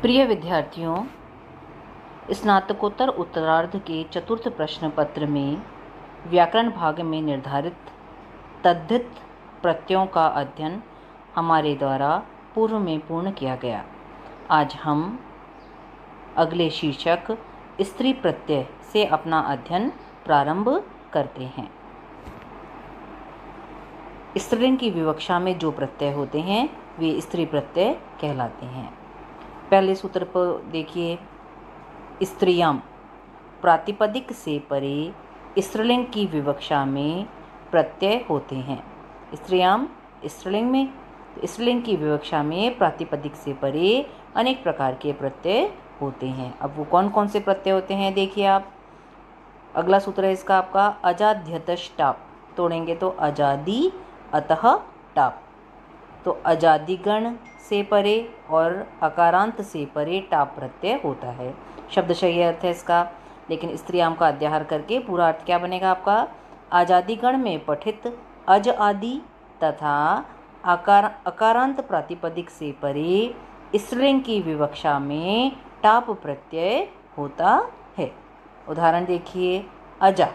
प्रिय विद्यार्थियों, स्नातकोत्तर उत्तरार्ध के चतुर्थ प्रश्न पत्र में व्याकरण भाग में निर्धारित तद्धित प्रत्ययों का अध्ययन हमारे द्वारा पूर्व में पूर्ण किया गया। आज हम अगले शीर्षक स्त्री प्रत्यय से अपना अध्ययन प्रारंभ करते हैं। स्त्रीलिंग की विवक्षा में जो प्रत्यय होते हैं वे स्त्री प्रत्यय कहलाते हैं। पहले सूत्र पर देखिए, स्त्रियां प्रातिपदिक से परे स्त्रीलिंग की विवक्षा में प्रत्यय होते हैं। स्त्रियां स्त्रीलिंग में, स्त्रीलिंग की विवक्षा में प्रातिपदिक से परे अनेक प्रकार के प्रत्यय होते हैं। अब वो कौन कौन से प्रत्यय होते हैं देखिए आप। अगला सूत्र है इसका आपका अजाद्यतश टाप। तोड़ेंगे तो अजादि अतः टाप। तो अजादिगण से परे और अकारांत से परे टाप प्रत्यय होता है। शब्दशः यह अर्थ है इसका, लेकिन स्त्रियाम का अध्याहार करके पूरा अर्थ क्या बनेगा आपका। आजादिगण में पठित अज आदि तथा अकारांत प्रातिपदिक से परे स्त्रीलिंग की विवक्षा में टाप प्रत्यय होता है। उदाहरण देखिए, अजा,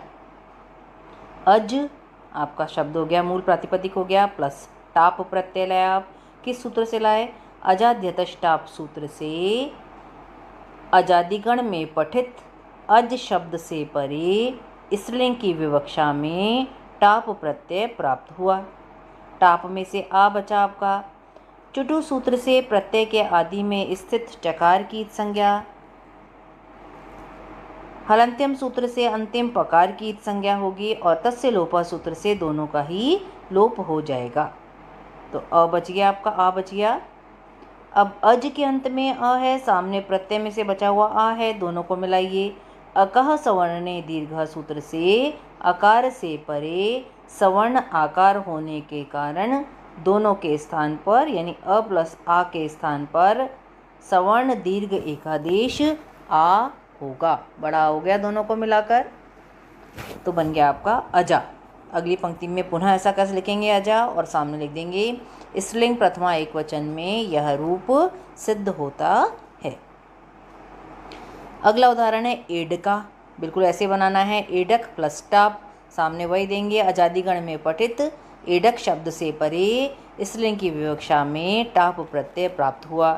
अज आपका शब्द हो गया, मूल प्रातिपदिक हो गया, प्लस टाप प्रत्यय लाया आप। किस सूत्र से लाए? अजाद्यतश टाप सूत्र से अजादिगण में पठित अज शब्द से परे स्त्रीलिंग की विवक्षा में टाप प्रत्यय प्राप्त हुआ। टाप में से आ बचा आपका। चुटु सूत्र से प्रत्यय के आदि में स्थित चकार की संज्ञा, हलंत्यम सूत्र से अंतिम पकार की संज्ञा होगी और तस्य लोपा सूत्र से दोनों का ही लोप हो जाएगा। तो अ बच गया आपका, आ बच गया। अब अज के अंत में अ है, सामने प्रत्यय में से बचा हुआ आ है, दोनों को मिलाइए। अकह सवर्णे दीर्घ सूत्र से अकार से परे सवर्ण आकार होने के कारण दोनों के स्थान पर यानी अ प्लस आ के स्थान पर सवर्ण दीर्घ एकादेश आ होगा। बड़ा हो गया दोनों को मिलाकर, तो बन गया आपका अजा। अगली पंक्ति में पुनः ऐसा कैसे लिखेंगे अजा, और सामने लिख देंगे स्त्रीलिंग प्रथमा एकवचन में यह रूप सिद्ध होता है। अगला उदाहरण है एडका। बिल्कुल ऐसे बनाना है, एडक प्लस टाप। सामने वही देंगे, अजादिगण में पठित एडक शब्द से परे स्त्रीलिंग की विवक्षा में टाप प्रत्यय प्राप्त हुआ।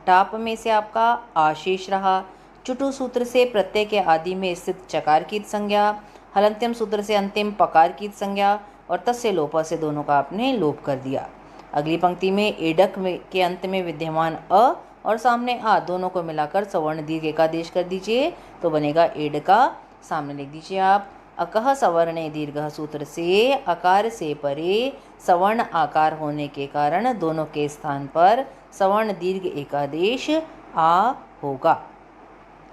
टाप में से आपका आशेष रहा। चुटु सूत्र से प्रत्यय के आदि में स्थित चकार की संज्ञा, हलंत्यम सूत्र से अंतिम पकार की संज्ञा और तस्य लोपा से दोनों का आपने लोप कर दिया। अगली पंक्ति में एडक के अंत में विद्यमान अ और सामने आ दोनों को मिलाकर सवर्ण दीर्घ एकादेश कर दीजिए, तो बनेगा एडका। सामने लिख दीजिए आप, अकह सवर्णे दीर्घ सूत्र से अकार से परे सवर्ण आकार होने के कारण दोनों के स्थान पर सवर्ण दीर्घ एकादेश आ होगा।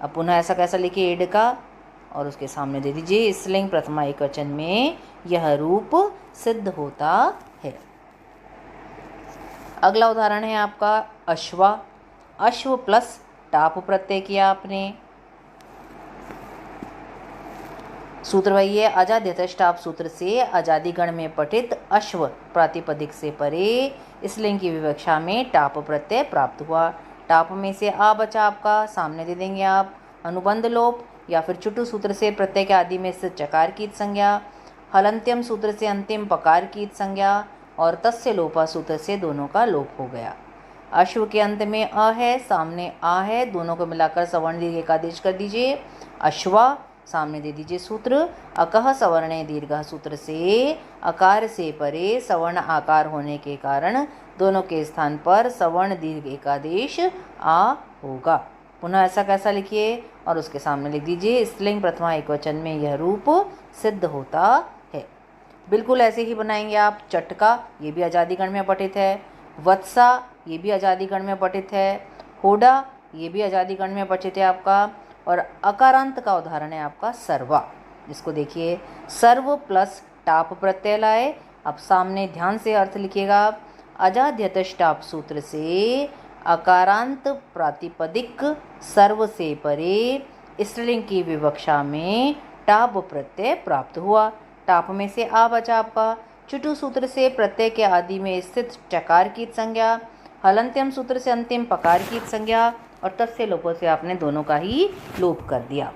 अब पुनः ऐसा कैसा लिखिए एडका, और उसके सामने दे दीजिए स्त्रीलिंग प्रथमा एकवचन में यह रूप सिद्ध होता है। अगला उदाहरण है आपका अश्वा। अश्व प्लस टाप प्रत्यय किया आपने। सूत्र वही है, अजाद्यतश टाप सूत्र से अजादिगण में पठित अश्व प्रातिपदिक से परे स्त्रीलिंग की विवक्षा में टाप प्रत्यय प्राप्त हुआ। टाप में से आ बचा आपका, सामने दे देंगे आप अनुबंध लोप, या फिर चुटु सूत्र से प्रत्यय के आदि में स्थित चकार की संज्ञा, हलंत्यम सूत्र से अंतिम पकार की संज्ञा और तस्य लोपा सूत्र से दोनों का लोप हो गया। अश्व के अंत में अ है, सामने आ है, दोनों को मिलाकर सवर्ण दीर्घ एकादेश कर दीजिए। अश्वा, सामने दे दीजिए सूत्र, अकह सवर्णे दीर्घ सूत्र से अकार से परे सवर्ण आकार होने के कारण दोनों के स्थान पर सवर्ण दीर्घ एकादेश आ होगा। पुनः ऐसा कैसा लिखिए, और उसके सामने लिख दीजिए स्त्रीलिंग प्रथमा एकवचन में यह रूप सिद्ध होता है। बिल्कुल ऐसे ही बनाएंगे आप। चटका, ये भी अजादिगण में पठित है। वत्सा, ये भी अजादिगण में पठित है। होडा, ये भी अजादिगण में पठित है आपका। और अकारांत का उदाहरण है आपका सर्वा, जिसको देखिए सर्व प्लस टाप प्रत्यय लाए। अब सामने ध्यान से अर्थ लिखिएगा आप, अजाद्यतश टाप सूत्र से अकारांत प्रातिपदिक सर्व से परे स्त्रीलिंग की विवक्षा में टाप प्रत्यय प्राप्त हुआ। टाप में से आ बचा आपका। चुटु सूत्र से प्रत्यय के आदि में स्थित चकार की संज्ञा, हलंत्यम सूत्र से अंतिम पकार की संज्ञा और तस्य लोपों से आपने दोनों का ही लोप कर दिया।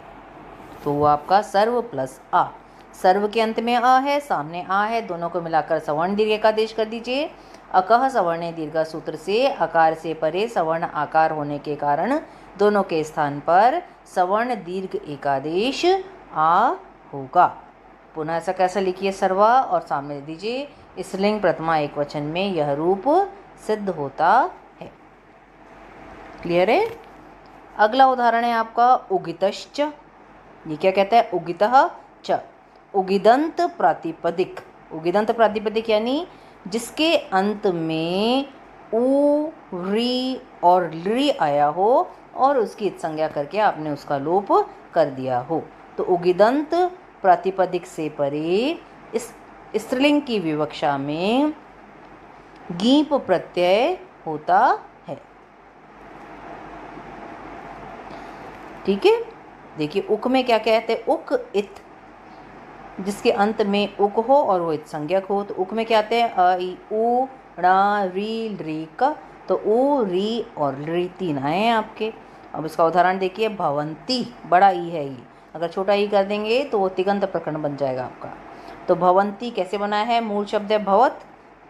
तो वो आपका सर्व प्लस आ। सर्व के अंत में अ है, सामने आ है, दोनों को मिलाकर सवर्ण दीर्घ एकादेश कर दीजिए। अकह सवर्णे दीर्घ सूत्र से अकार से परे सवर्ण आकार होने के कारण दोनों के स्थान पर सवर्ण दीर्घ एकादेश आ होगा। पुनः ऐसा कैसा लिखिए, सर्वा और सामने दीजिए स्त्रीलिंग प्रथमा एकवचन में यह रूप सिद्ध होता है। क्लियर है। अगला उदाहरण है आपका उगितश्च। ये क्या कहता है, उगितः च। उगिदंत प्रातिपदिक। उगिदंत प्रातिपदिक यानी जिसके अंत में उ, री और ली आया हो और उसकी संज्ञा करके आपने उसका लोप कर दिया हो। तो उगिदंत प्रातिपदिक से परे इस स्त्रीलिंग की विवक्षा में गीप प्रत्यय होता है। ठीक है। देखिए उक में क्या कहते हैं, उक इत, जिसके अंत में उक हो और वो इत संज्ञक हो। तो उक में क्या आते हैं, अ ई उ ण री री क। तो उ री और री तीन आए हैं आपके। अब इसका उदाहरण देखिए, भवंती, बड़ा ई है ई, अगर छोटा ई कर देंगे तो वो तिगंत प्रकरण बन जाएगा आपका। तो भवंती कैसे बना है, मूल शब्द है भवत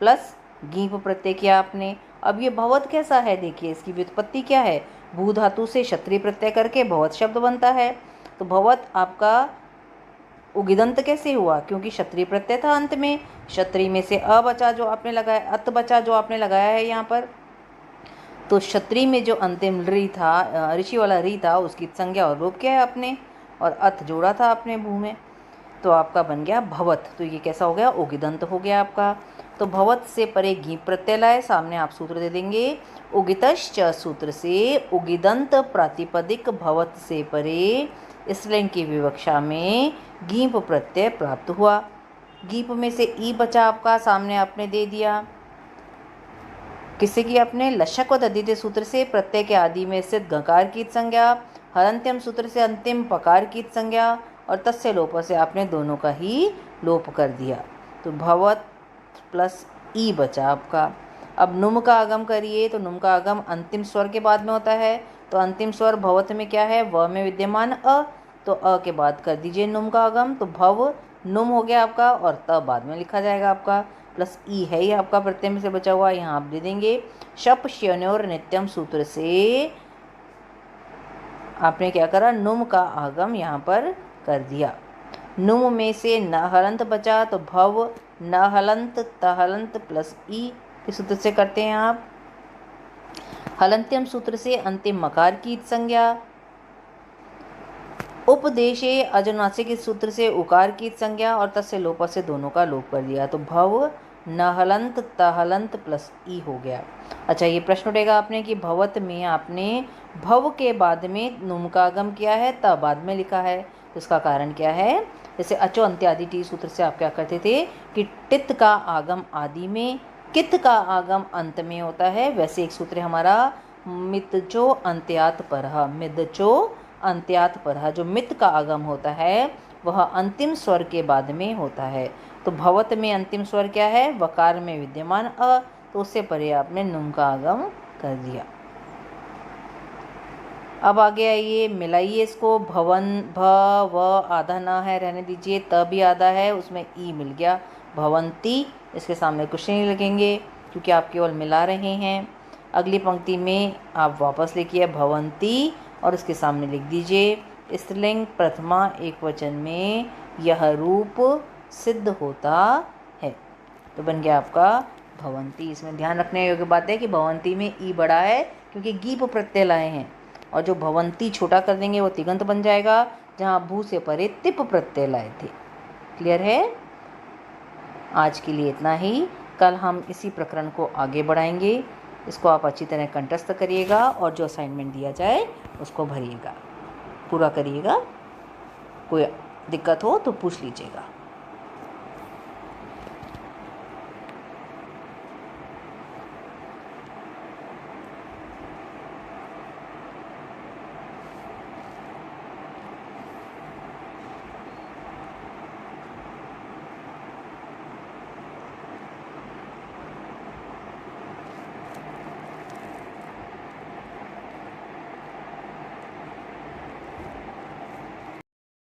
प्लस गीप प्रत्यय किया आपने। अब ये भवत कैसा है, देखिए इसकी व्युत्पत्ति क्या है, भू धातु से क्षत्रिय प्रत्यय करके भवत शब्द बनता है। तो भवत आपका उगिदंत कैसे हुआ, क्योंकि क्षत्रिय प्रत्यय था अंत में, क्षत्रिय में से अ बचा जो आपने लगाया, अत बचा जो आपने लगाया है यहाँ पर। तो क्षत्रिय में जो अंतिम री था, ऋषि वाला री था, उसकी संज्ञा और रूप किया है आपने, और अत जोड़ा था आपने भू में, तो आपका बन गया भवत। तो ये कैसा हो गया, उगिदंत हो गया आपका। तो भवत से परे गीप प्रत्यय लाए, सामने आप सूत्र दे देंगे, उगितश्च सूत्र से उगिदंत प्रातिपदिक भवत से परे स्त्रीलिंग की विवक्षा में गीप प्रत्यय प्राप्त हुआ। गीप में से ई बचा आपका, सामने आपने दे दिया, किससे की आपने, लशक व तद्धित सूत्र से प्रत्यय के आदि में स्थित गकार की संज्ञा, हरंत्यम सूत्र से अंतिम पकार की संज्ञा, और तस्य लोप से आपने दोनों का ही लोप कर दिया। तो भवत प्लस ई बचा आपका। अब नुम का आगम करिए, तो नुम का आगम अंतिम स्वर के बाद में होता है। तो अंतिम स्वर भवत में क्या है, व में विद्यमान अ, तो अ के बाद कर दीजिए नुम का आगम, तो भव नुम हो गया आपका, और त बाद में लिखा जाएगा आपका, प्लस ई है ही आपका प्रत्यय में से बचा हुआ, यहाँ आप दे देंगे। शप श्योन्योर नित्यम सूत्र से आपने क्या करा, नुम का आगम यहाँ पर कर दिया। नुम में से न हलंत बचा, तो भव न हलंत तहलंत प्लस ई किस सूत्र से करते हैं आप, हलंत्यम सूत्र से अंतिम मकार की संज्ञा, उपदेशे अजनुनासिक इस सूत्र से उकार की संज्ञा, और तस्य लोप से दोनों का लोप कर दिया। तो भव नहलंत तहलंत प्लस ई हो गया। अच्छा, ये प्रश्न उठेगा आपने कि भवत में आपने भव के बाद में नुम का आगम किया है, त बाद में लिखा है, तो इसका कारण क्या है। जैसे अचो अंत्य आदि टी सूत्र से आप क्या करते थे कि टित का आगम आदि में, कित का आगम अंत में होता है, वैसे एक सूत्र हमारा मितचो अंत्यात परह, मिदचो अंत्यात परह, जो मित का आगम होता है वह अंतिम स्वर के बाद में होता है। तो भवत में अंतिम स्वर क्या है, वकार में विद्यमान अ, तो उससे परे आपने नुम का आगम कर दिया। अब आगे आइए, मिलाइए इसको, भवन भ व आधा न है, रहने दीजिए, त भी आधा है, उसमें ई मिल गया, भवंती, इसके सामने कुछ नहीं लगेंगे क्योंकि आप केवल मिला रहे हैं। अगली पंक्ति में आप वापस लिखिए भवंती और इसके सामने लिख दीजिए स्त्रीलिंग प्रथमा एकवचन में यह रूप सिद्ध होता है। तो बन गया आपका भवंती। इसमें ध्यान रखने योग्य बात है कि भवंती में ई बड़ा है क्योंकि गीप प्रत्यय लाए हैं, और जो भवंती छोटा कर देंगे वो तिगंत बन जाएगा, जहाँ भू से परे तिप प्रत्यय लाए थे। क्लियर है। आज के लिए इतना ही, कल हम इसी प्रकरण को आगे बढ़ाएंगे। इसको आप अच्छी तरह कंठस्थ करिएगा और जो असाइनमेंट दिया जाए उसको भरिएगा, पूरा करिएगा। कोई दिक्कत हो तो पूछ लीजिएगा।